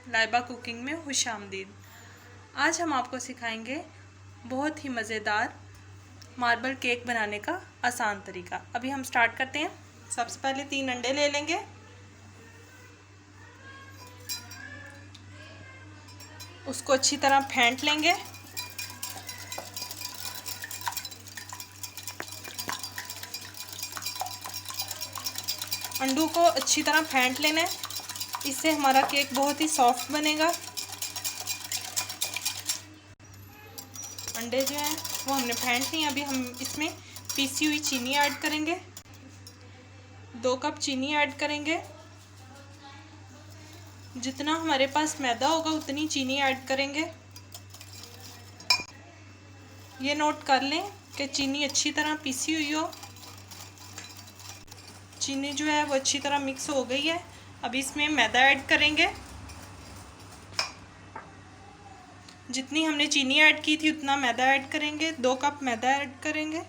Laiba cooking में खुशामदीद। आज हम आपको सिखाएंगे बहुत ही मज़ेदार मार्बल केक बनाने का आसान तरीका। अभी हम स्टार्ट करते हैं। सबसे पहले 3 अंडे ले लेंगे। उसको अच्छी तरह फेंट लेंगे। अंडों को अच्छी तरह फेंट लेना है, इससे हमारा केक बहुत ही सॉफ्ट बनेगा। अंडे जो हैं वो हमने फेंट लिए। अभी हम इसमें पीसी हुई चीनी ऐड करेंगे। 2 कप चीनी ऐड करेंगे। जितना हमारे पास मैदा होगा उतनी चीनी ऐड करेंगे। ये नोट कर लें कि चीनी अच्छी तरह पीसी हुई हो। चीनी जो है वो अच्छी तरह मिक्स हो गई है। अब इसमें मैदा ऐड करेंगे। जितनी हमने चीनी ऐड की थी उतना मैदा ऐड करेंगे। 2 कप मैदा ऐड करेंगे।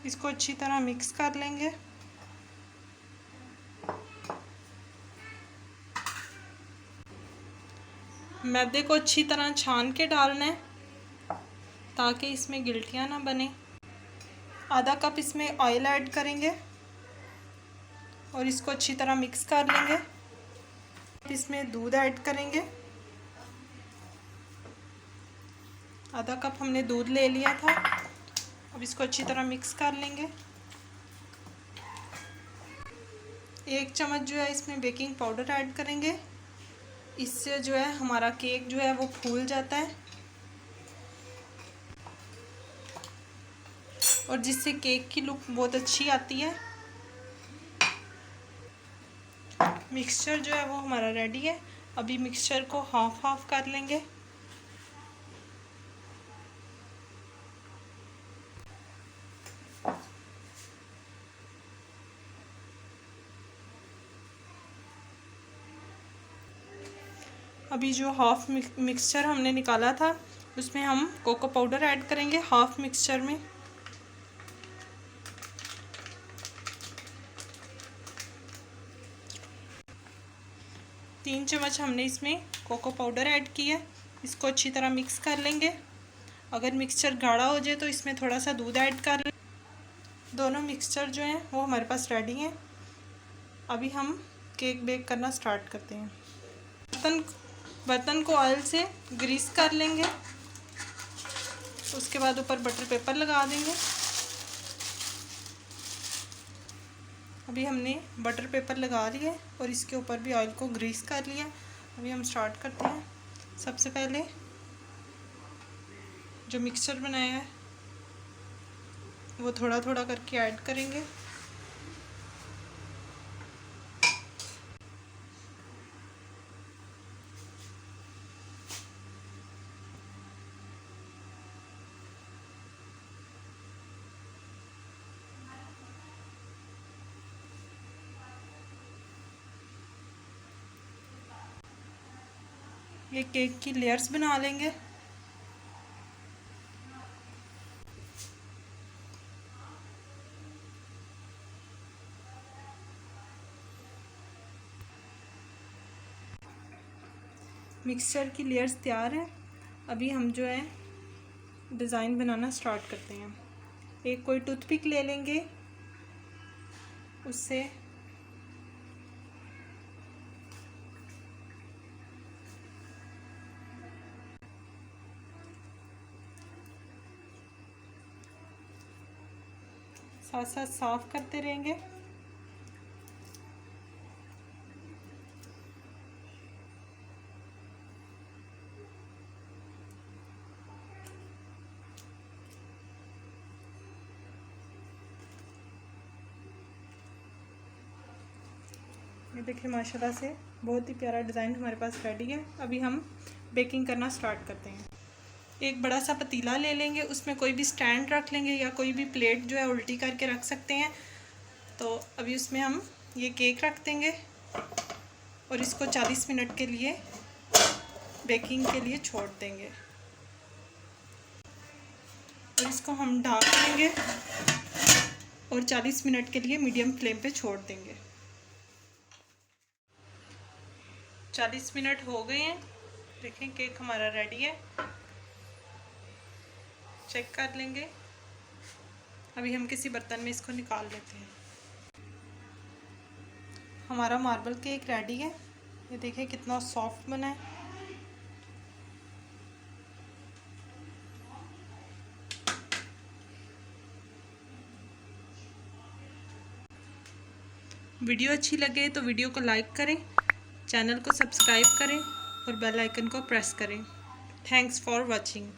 इसको अच्छी तरह मिक्स कर लेंगे। मैदे को अच्छी तरह छान के डालना है ताकि इसमें गिल्टियाँ ना बने। आधा कप इसमें ऑयल ऐड करेंगे और इसको अच्छी तरह मिक्स कर लेंगे। इसमें दूध ऐड करेंगे। आधा कप हमने दूध ले लिया था। अब इसको अच्छी तरह मिक्स कर लेंगे। 1 चम्मच जो है इसमें बेकिंग पाउडर ऐड करेंगे। इससे जो है हमारा केक जो है वो फूल जाता है और जिससे केक की लुक बहुत अच्छी आती है। मिक्सचर जो है वो हमारा रेडी है। अभी मिक्सचर को हाफ हाफ कर लेंगे। अभी जो हाफ मिक्सचर हमने निकाला था उसमें हम कोको पाउडर ऐड करेंगे हाफ मिक्सचर में। तीन चम्मच हमने इसमें कोको पाउडर ऐड किया। इसको अच्छी तरह मिक्स कर लेंगे। अगर मिक्सचर गाढ़ा हो जाए तो इसमें थोड़ा सा दूध ऐड कर लें। दोनों मिक्सचर जो हैं वो हमारे पास रेडी हैं। अभी हम केक बेक करना स्टार्ट करते हैं। बर्तन को ऑयल से ग्रीस कर लेंगे। उसके बाद ऊपर बटर पेपर लगा देंगे। अभी हमने बटर पेपर लगा लिया और इसके ऊपर भी ऑयल को ग्रीस कर लिया। अभी हम स्टार्ट करते हैं। सबसे पहले जो मिक्सचर बनाया है वो थोड़ा थोड़ा करके ऐड करेंगे। ये केक की लेयर्स बना लेंगे। मिक्सचर की लेयर्स तैयार हैं। अभी हम जो है डिज़ाइन बनाना स्टार्ट करते हैं। एक कोई टूथपिक ले लेंगे। उससे साथ साथ साफ करते रहेंगे। ये देखिए माशाल्लाह से बहुत ही प्यारा डिज़ाइन हमारे पास रेडी है। अभी हम बेकिंग करना स्टार्ट करते हैं। एक बड़ा सा पतीला ले लेंगे। उसमें कोई भी स्टैंड रख लेंगे या कोई भी प्लेट जो है उल्टी करके रख सकते हैं। तो अभी उसमें हम ये केक रख देंगे और इसको 40 मिनट के लिए बेकिंग के लिए छोड़ देंगे और इसको हम ढक देंगे और और 40 मिनट के लिए मीडियम फ्लेम पे छोड़ देंगे। 40 मिनट हो गए हैं। देखें केक हमारा रेडी है, चेक कर लेंगे। अभी हम किसी बर्तन में इसको निकाल लेते हैं। हमारा मार्बल केक रेडी है। ये देखें कितना सॉफ्ट बना है। वीडियो अच्छी लगे तो वीडियो को लाइक करें, चैनल को सब्सक्राइब करें और बेल आइकन को प्रेस करें। Thanks for watching.